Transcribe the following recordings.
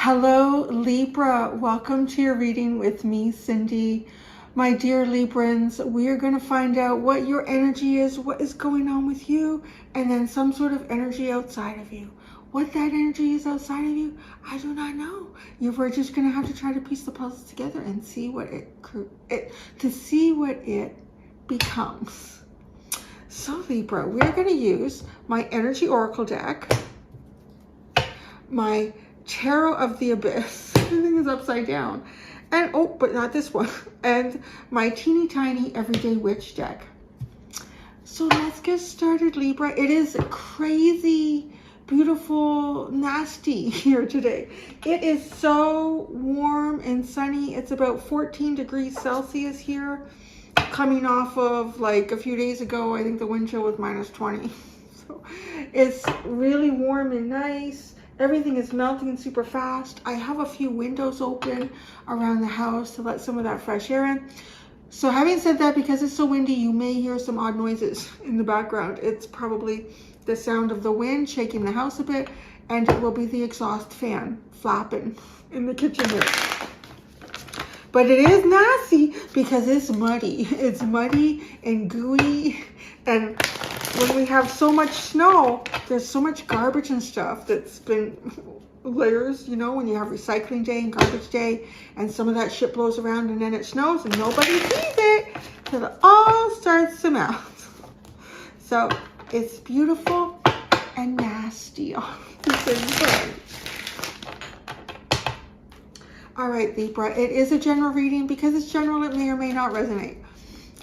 Hello, Libra. Welcome to your reading with me, Cindy. My dear Librans, we are going to find out what your energy is, what is going on with you, and then some sort of energy outside of you. What that energy is outside of you, I do not know. We're just going to have to try to piece the puzzles together and see what it becomes. So Libra, we're going to use my energy oracle deck, my Tarot of the Abyss. Everything is upside down. And, oh, but not this one. And my teeny tiny everyday witch deck. So let's get started, Libra. It is crazy, beautiful, nasty here today. It is so warm and sunny. It's about 14 degrees Celsius here. Coming off of like a few days ago, I think the wind chill was -20. So it's really warm and nice. Everything is melting super fast. I have a few windows open around the house to let some of that fresh air in. So having said that, because it's so windy, you may hear some odd noises in the background. It's probably the sound of the wind shaking the house a bit, and it will be the exhaust fan flapping in the kitchen here. But it is nasty because it's muddy. It's muddy and gooey, and when we have so much snow, there's so much garbage and stuff that's been layers, you know, when you have recycling day and garbage day, and some of that shit blows around and then it snows and nobody sees it till it all starts to melt. So it's beautiful and nasty all at the same time. All right, Libra, it is a general reading. Because it's general, it may or may not resonate.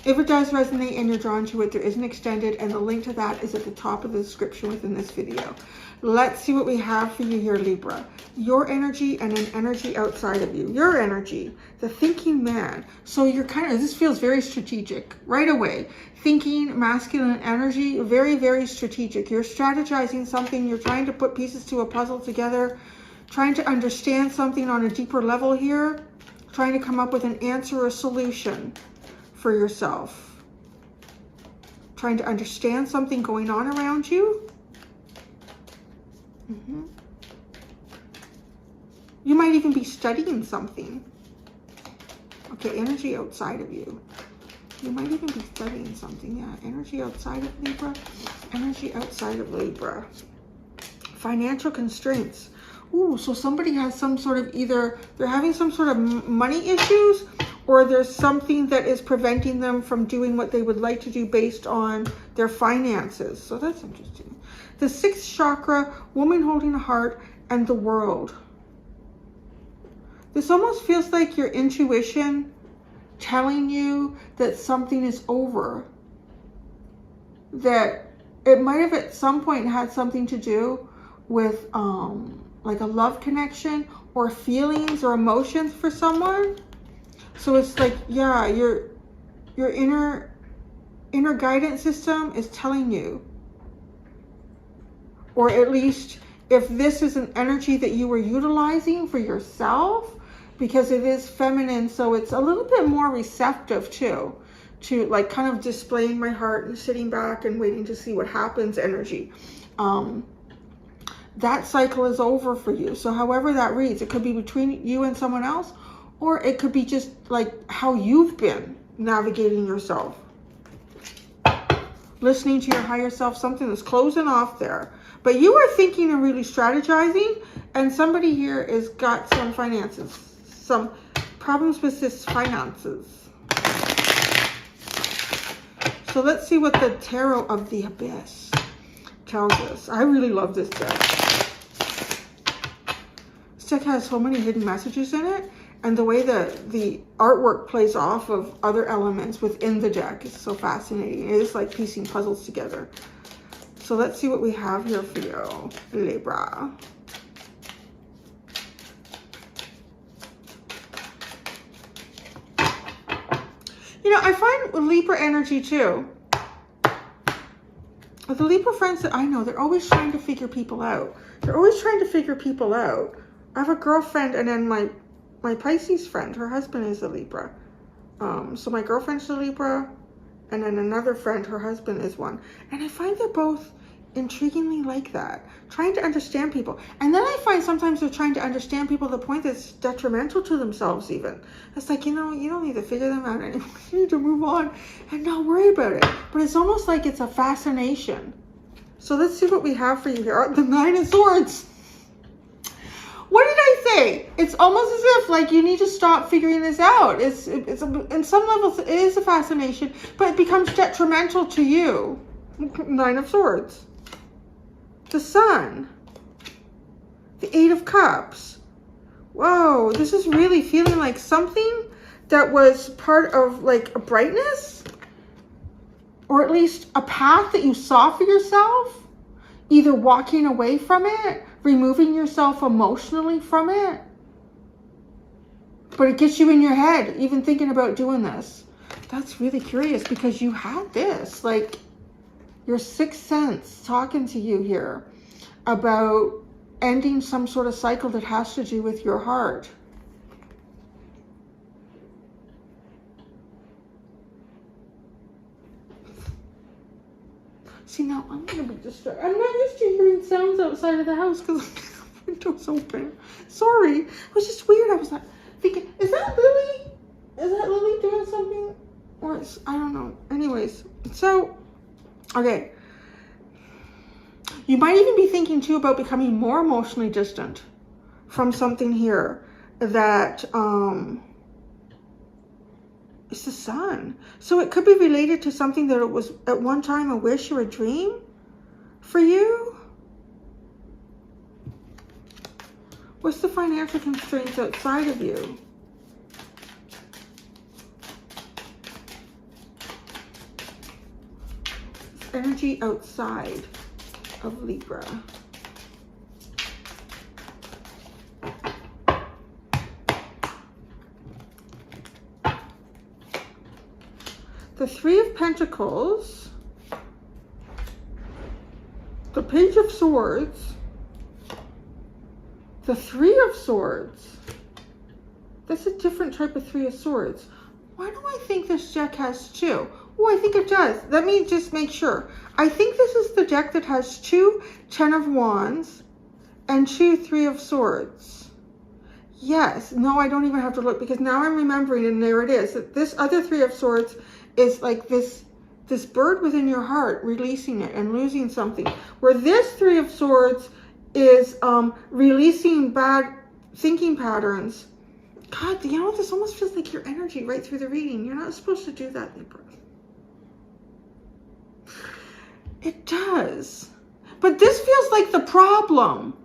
If it does resonate and you're drawn to it, there is an extended, and the link to that is at the top of the description within this video. Let's see what we have for you here, Libra. Your energy and an energy outside of you. Your energy, the thinking man. So you're this feels very strategic right away. Thinking, masculine energy, very, very strategic. You're strategizing something. You're trying to put pieces to a puzzle together, trying to understand something on a deeper level here, trying to come up with an answer or solution for yourself, trying to understand something going on around you. You might even be studying something. Okay, energy outside of you. You might even be studying something. Yeah, energy outside of Libra. Energy outside of Libra. Financial constraints. Ooh, so somebody has some sort of, either they're having some sort of money issues, or there's something that is preventing them from doing what they would like to do based on their finances. So that's interesting. The 6th chakra, woman holding a heart, and the world. This almost feels like your intuition telling you that something is over. That it might have at some point had something to do with like a love connection or feelings or emotions for someone. So it's like, yeah, your inner guidance system is telling you, or at least if this is an energy that you were utilizing for yourself, because it is feminine, so it's a little bit more receptive too, to like kind of displaying my heart and sitting back and waiting to see what happens energy. That cycle is over for you. So however that reads, it could be between you and someone else, or it could be just like how you've been navigating yourself. Listening to your higher self, something that's closing off there. But you are thinking and really strategizing, and somebody here has got some finances, some problems with his finances. So let's see what the Tarot of the Abyss tells us. I really love this deck. This deck has so many hidden messages in it, and the way the artwork plays off of other elements within the deck is so fascinating. It is like piecing puzzles together. So let's see what we have here for you, Libra. You know, I find Libra energy too. The Libra friends that I know, they're always trying to figure people out. They're always trying to figure people out. I have a girlfriend, and then my Pisces friend, her husband is a Libra. So my girlfriend's a Libra, and then another friend, her husband is one. And I find they're both intriguingly like that. Trying to understand people. And then I find sometimes they're trying to understand people to the point that's detrimental to themselves even. It's like, you know, you don't need to figure them out anymore. You need to move on and not worry about it. But it's almost like it's a fascination. So let's see what we have for you here. The Nine of Swords. What did I say? It's almost as if like you need to stop figuring this out. It's in some levels it is a fascination, but it becomes detrimental to you. Nine of Swords. The Sun. The Eight of Cups. Whoa, this is really feeling like something that was part of like a brightness, or at least a path that you saw for yourself, either walking away from it, removing yourself emotionally from it. But it gets you in your head, even thinking about doing this. That's really curious because you had this, like your sixth sense talking to you here about ending some sort of cycle that has to do with your heart. See, now I'm going to be distracted. I'm not used to hearing sounds outside of the house because the window's open. Sorry. It was just weird. I was like thinking, is that Lily? Is that Lily doing something? Or is, I don't know. Anyways, so, okay. You might even be thinking too about becoming more emotionally distant from something here that, it's the Sun. So it could be related to something that it was at one time a wish or a dream for you. What's the financial constraints outside of you? Energy outside of Libra. The Three of Pentacles, the Page of Swords, the Three of Swords. That's a different type of Three of Swords. Why do I think this deck has two? Oh, I think it does. Let me just make sure. I think this is the deck that has two Ten of Wands and two Three of Swords. Yes. No, I don't even have to look because now I'm remembering, and there it is. This other Three of Swords is like this bird within your heart, releasing it and losing something. Where this Three of Swords is releasing bad thinking patterns. God, you know, this almost feels like your energy right through the reading. You're not supposed to do that, Libra. It does. But this feels like the problem.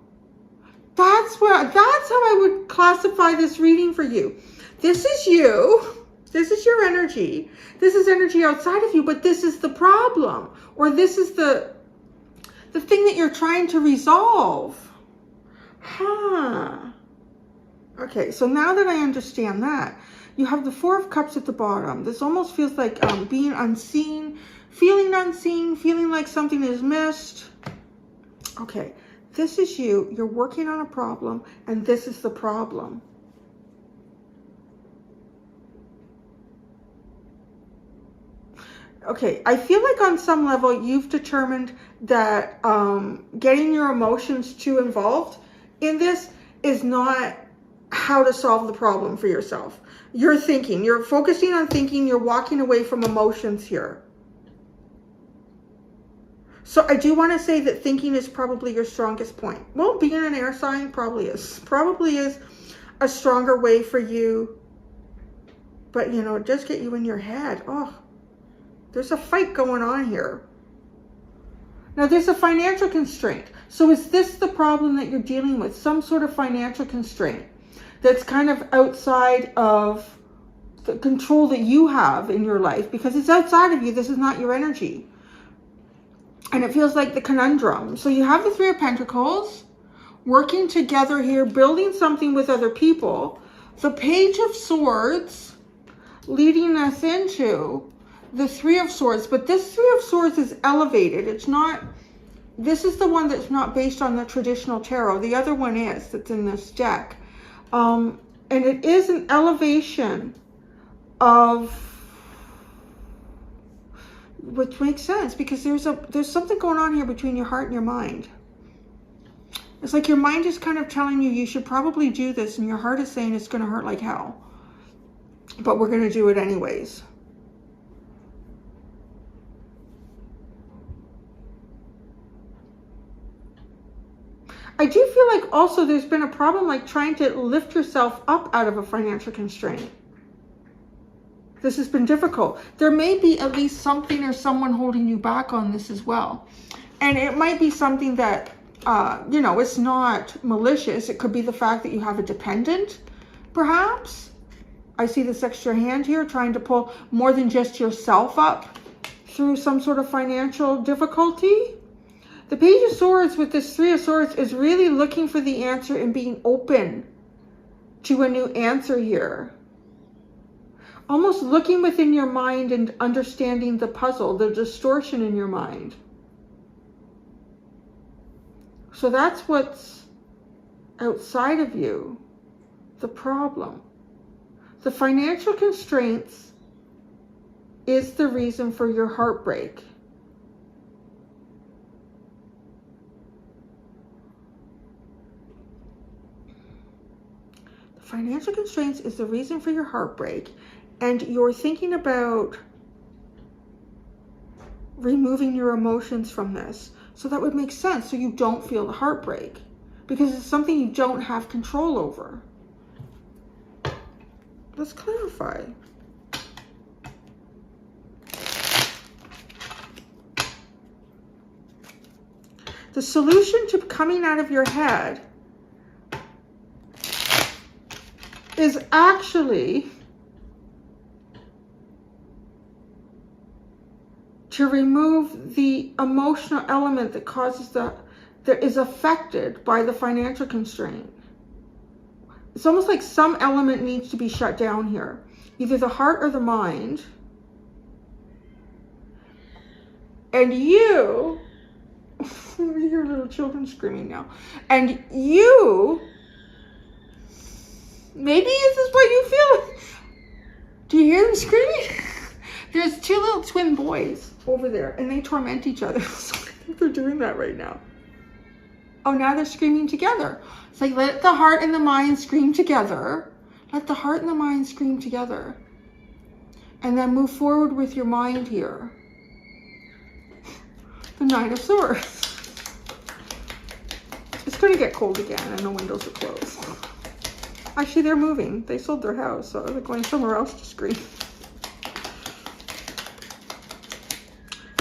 That's how I would classify this reading for you. This is you. This is your energy. This is energy outside of you, but this is the problem. Or this is the thing that you're trying to resolve. Huh. Okay, so now that I understand that, you have the Four of Cups at the bottom. This almost feels like being unseen, feeling like something is missed. Okay, this is you. You're working on a problem, and this is the problem. Okay, I feel like on some level you've determined that getting your emotions too involved in this is not how to solve the problem for yourself. You're thinking, you're focusing on thinking, you're walking away from emotions here. So I do want to say that thinking is probably your strongest point. Well, being an air sign probably is a stronger way for you. But, you know, it does get you in your head. Oh, there's a fight going on here. Now, there's a financial constraint. So is this the problem that you're dealing with? Some sort of financial constraint that's kind of outside of the control that you have in your life, because it's outside of you. This is not your energy. And it feels like the conundrum. So you have the Three of Pentacles, working together here, building something with other people. The Page of Swords leading us into the Three of Swords. But this Three of Swords is elevated. It's not, this is the one that's not based on the traditional tarot. The other one is, that's in this deck. And it is an elevation of which makes sense because there's something going on here between your heart and your mind. It's like your mind is kind of telling you you should probably do this, and your heart is saying it's going to hurt like hell. But we're going to do it anyways. I do feel like also there's been a problem like trying to lift yourself up out of a financial constraint. This has been difficult. There may be at least something or someone holding you back on this as well. And it might be something that, you know, it's not malicious. It could be the fact that you have a dependent, perhaps. I see this extra hand here trying to pull more than just yourself up through some sort of financial difficulty. The Page of Swords with this Three of Swords is really looking for the answer and being open to a new answer here. Almost looking within your mind and understanding the puzzle, the distortion in your mind. So that's what's outside of you, the problem. The financial constraints is the reason for your heartbreak. The financial constraints is the reason for your heartbreak, and you're thinking about removing your emotions from this. So that would make sense, so you don't feel the heartbreak, because it's something you don't have control over. Let's clarify. The solution to coming out of your head is actually to remove the emotional element that causes that is affected by the financial constraint. It's almost like some element needs to be shut down here, either the heart or the mind. And you, we hear little children screaming now, and you, maybe this is what you feel. Do you hear them screaming? There's two little twin boys over there, and they torment each other. So I think they're doing that right now. Oh, now they're screaming together. It's like, let the heart and the mind scream together. Let the heart and the mind scream together. And then move forward with your mind here. The Nine of Swords. It's going to get cold again, and the windows are closed. Actually, they're moving. They sold their house, so they're going somewhere else to scream.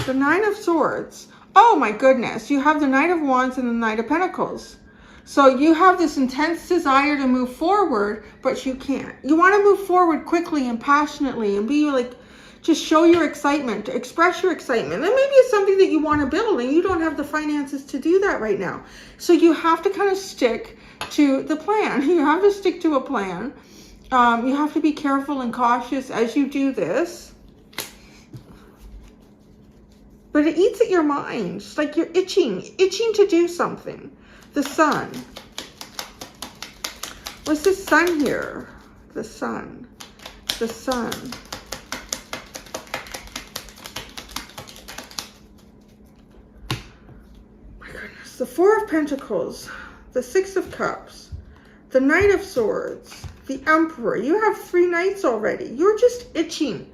The Nine of Swords. Oh my goodness. You have the Knight of Wands and the Knight of Pentacles. So you have this intense desire to move forward, but you can't. You want to move forward quickly and passionately and be like, just show your excitement, express your excitement. And maybe it's something that you want to build and you don't have the finances to do that right now. So you have to kind of stick to the plan. You have to stick to a plan. You have to be careful and cautious as you do this. But it eats at your mind. It's like you're itching to do something. The Sun. What's the Sun here? The Sun. The Sun. My goodness. The Four of Pentacles. The Six of Cups. The Knight of Swords. The Emperor. You have 3 knights already. You're just itching.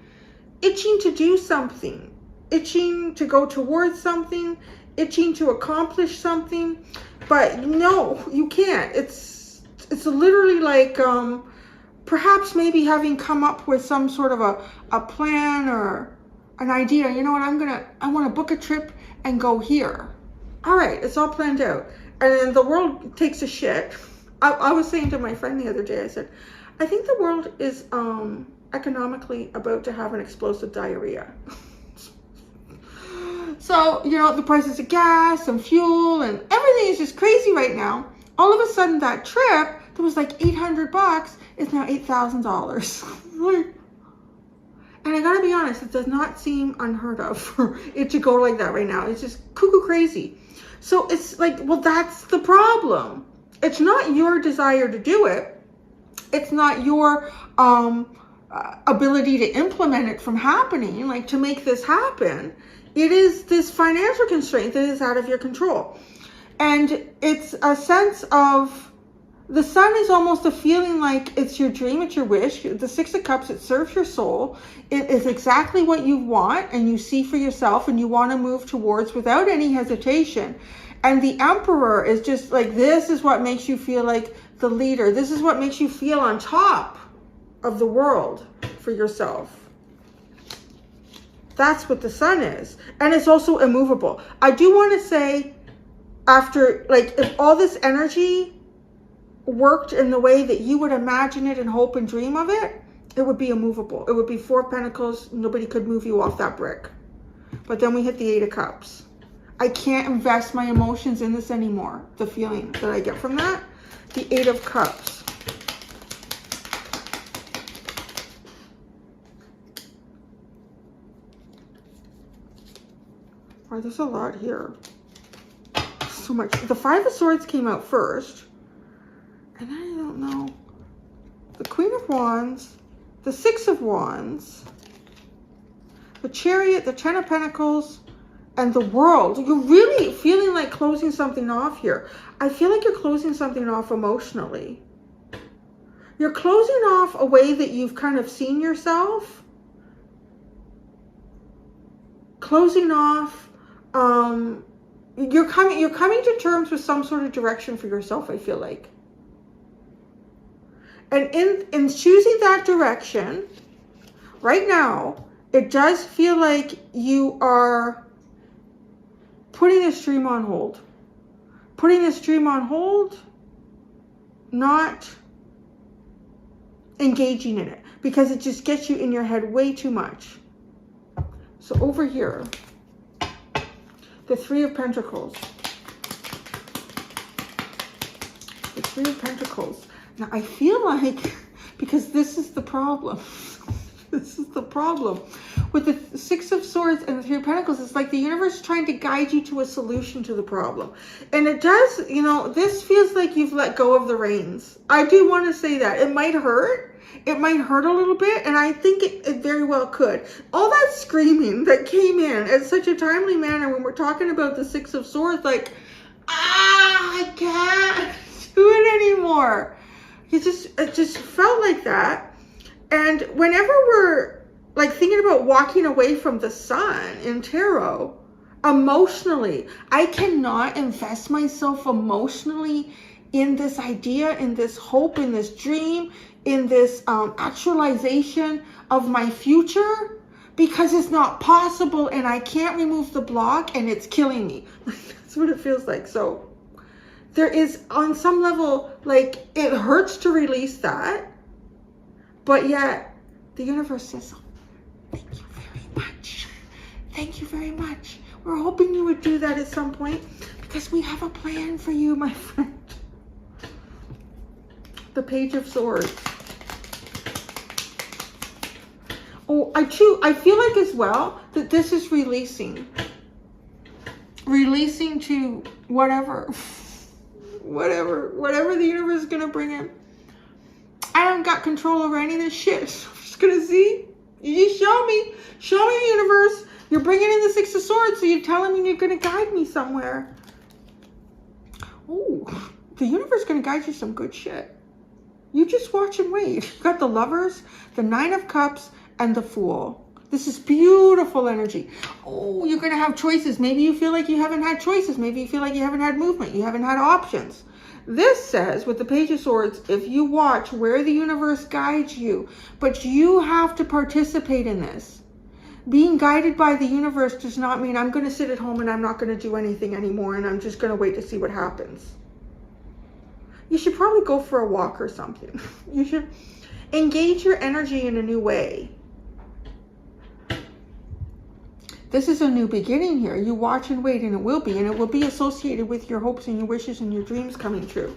Itching to do something. Itching to go towards something, itching to accomplish something, but no, you can't. It's literally like perhaps maybe having come up with some sort of a plan or an idea. You know what, I want to book a trip and go here. All right, it's all planned out. And then the world takes a shit. I was saying to my friend the other day, I said, I think the world is economically about to have an explosive diarrhea. So, you know, the prices of gas and fuel and everything is just crazy right now. All of a sudden, that trip that was like $800 is now $8,000. And I gotta be honest, it does not seem unheard of for it to go like that right now. It's just cuckoo crazy. So it's like, well, that's the problem. It's not your desire to do it. It's not your ability to implement it from happening, like to make this happen. It is this financial constraint that is out of your control. And it's a sense of, the sun is almost a feeling like it's your dream, it's your wish. The Six of Cups, it serves your soul. It is exactly what you want and you see for yourself and you want to move towards without any hesitation. And the Emperor is just like, this is what makes you feel like the leader. This is what makes you feel on top of the world for yourself. That's what the sun is. And it's also immovable. I do want to say, after, like, if all this energy worked in the way that you would imagine it and hope and dream of it, it would be immovable. It would be 4 of Pentacles. Nobody could move you off that brick. But then we hit the 8 of Cups. I can't invest my emotions in this anymore. The feeling that I get from that. The 8 of Cups. Wow, there's a lot here. So much. The 5 of Swords came out first. And I don't know. The Queen of Wands. The 6 of Wands. The Chariot. The 10 of Pentacles. And the World. You're really feeling like closing something off here. I feel like you're closing something off emotionally. You're closing off a way that you've kind of seen yourself. Closing off. You're coming to terms with some sort of direction for yourself, I feel like. And in choosing that direction, right now, it does feel like you are putting this dream on hold. Putting this dream on hold, not engaging in it, because it just gets you in your head way too much. So over here, the 3 of Pentacles. The 3 of Pentacles. Now, I feel like, because this is the problem. This is the problem. With the 6 of Swords and the 3 of Pentacles, it's like the universe is trying to guide you to a solution to the problem. And it does, you know, this feels like you've let go of the reins. I do want to say that. It might hurt. It might hurt a little bit, and I think it very well could. All that screaming that came in at such a timely manner when we're talking about the 6 of Swords, like, I can't do it anymore. It just felt like that. And whenever we're like thinking about walking away from the sun in tarot, emotionally, I cannot invest myself emotionally in this idea, in this hope, in this dream, in this actualization of my future, because it's not possible and I can't remove the block and it's killing me. That's what it feels like. So there is, on some level, like, it hurts to release that, but yet the universe says, oh, thank you very much. Thank you very much. We're hoping you would do that at some point because we have a plan for you, my friend. The Page of Swords. Oh, I feel like as well that this is releasing. Releasing to whatever the universe is going to bring in. I don't got control over any of this shit. So I'm just going to see. You just show me universe. You're bringing in the 6 of Swords, so you're telling me you're going to guide me somewhere. Oh, the universe is going to guide you some good shit. You just watch and wait. You've got the Lovers, the 9 of Cups, and the Fool. This is beautiful energy. Oh, you're going to have choices. Maybe you feel like you haven't had choices. Maybe you feel like you haven't had movement. You haven't had options. This says, with the Page of Swords, if you watch where the universe guides you, but you have to participate in this. Being guided by the universe does not mean I'm going to sit at home and I'm not going to do anything anymore and I'm just going to wait to see what happens. You should probably go for a walk or something. You should engage your energy in a new way. This is a new beginning here. You watch and wait, and it will be. And it will be associated with your hopes and your wishes and your dreams coming true.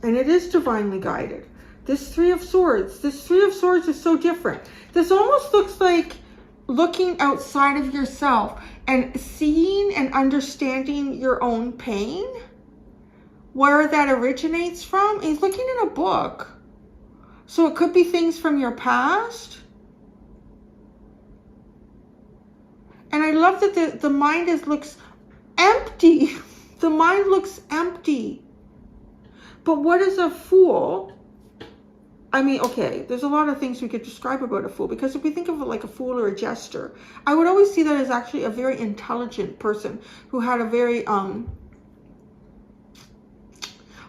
And it is divinely guided. This 3 of Swords is so different. This almost looks like looking outside of yourself and seeing and understanding your own pain. Where that originates from is looking in a book. So it could be things from your past. And I love that the mind looks empty. The mind looks empty. But what is a fool? I mean, okay, there's a lot of things we could describe about a fool, because if we think of it like a fool or a jester, I would always see that as actually a very intelligent person who had a very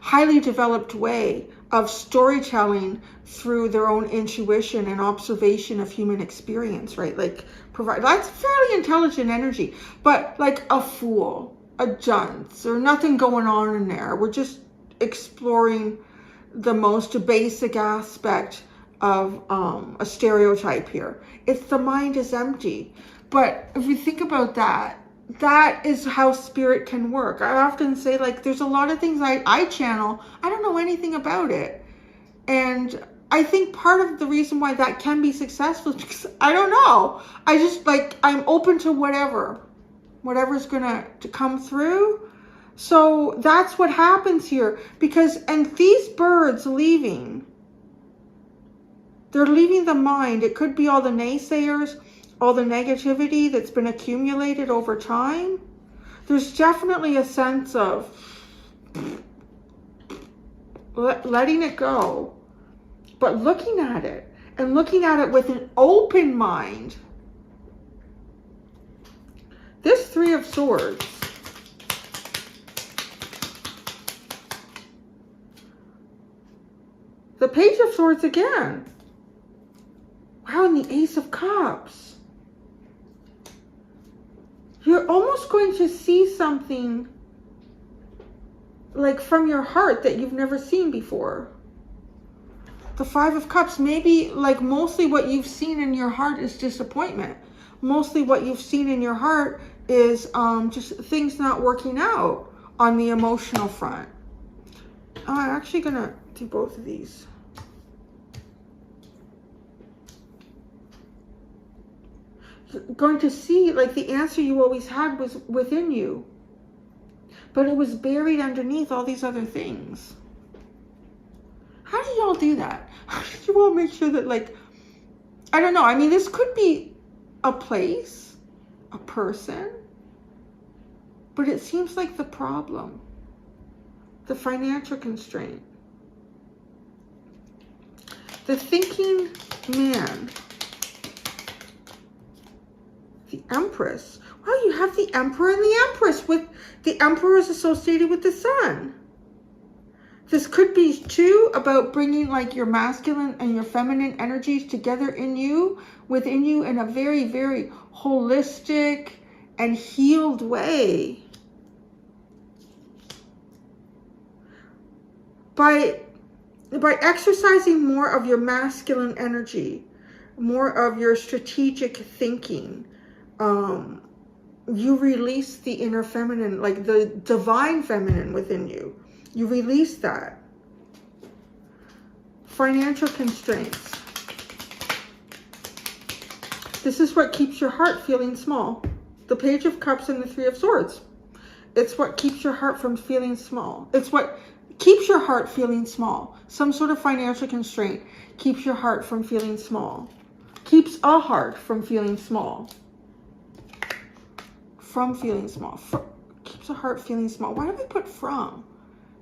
highly developed way of storytelling through their own intuition and observation of human experience, right? Like, that's fairly intelligent energy. But like a fool, a dunce, or nothing going on in there. We're just exploring the most basic aspect of a stereotype here. It's the mind is empty. But if we think about that, that is how spirit can work. I often say, like, there's a lot of things I channel, I don't know anything about it. And I think part of the reason why that can be successful is because I don't know. I just, like, I'm open to whatever's gonna to come through. So that's what happens here. Because, and these birds leaving, they're leaving the mind. It could be all the naysayers, all the negativity that's been accumulated over time. There's definitely a sense of letting it go, but looking at it, and looking at it with an open mind. This Three of Swords, the Page of Swords again. Wow, and the Ace of Cups. You're almost going to see something like from your heart that you've never seen before. The Five of Cups, maybe like mostly what you've seen in your heart is disappointment. Mostly what you've seen in your heart is just things not working out on the emotional front. I'm actually gonna do both of these. Going to see, like, the answer you always had was within you, but it was buried underneath all these other things. How do y'all do that? How did you all make sure that, like, I don't know. I mean, this could be a place, a person, but it seems like the problem, the financial constraint, the thinking man, the Empress. Wow, you have the Emperor and the Empress. With the Emperor is associated with the Sun. This could be too about bringing like your masculine and your feminine energies together in you, within you, in a very, very holistic and healed way. By exercising more of your masculine energy, more of your strategic thinking, you release the inner feminine, like the divine feminine within you. You release that. Financial constraints. This is what keeps your heart feeling small. The Page of Cups and the Three of Swords. It's what keeps your heart from feeling small. It's what keeps your heart feeling small. Some sort of financial constraint keeps your heart from feeling small. Keeps a heart from feeling small. From feeling small. Keeps a heart feeling small. Why did we put from?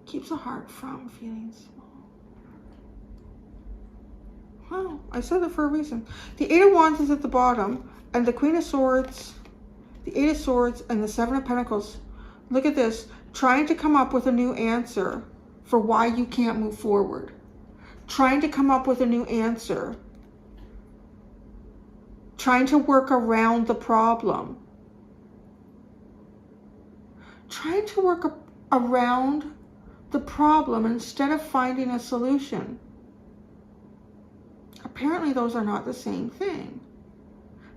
Keeps a heart from feeling small. Well, I said it for a reason. The Eight of Wands is at the bottom, and the Queen of Swords, the Eight of Swords, and the Seven of Pentacles. Look at this. Trying to come up with a new answer for why you can't move forward. Trying to come up with a new answer. Trying to work around the problem. Trying to work around the problem instead of finding a solution. Apparently those are not the same thing.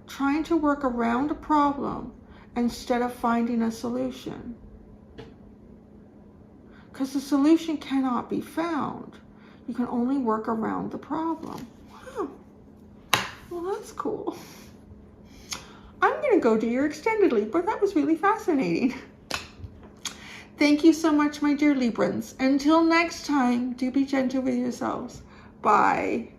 Trying to work around a problem instead of finding a solution. Because the solution cannot be found. You can only work around the problem. Wow. Well, that's cool. I'm going to go do your extended Libra. That was really fascinating. Thank you so much, my dear Librans. Until next time, do be gentle with yourselves. Bye.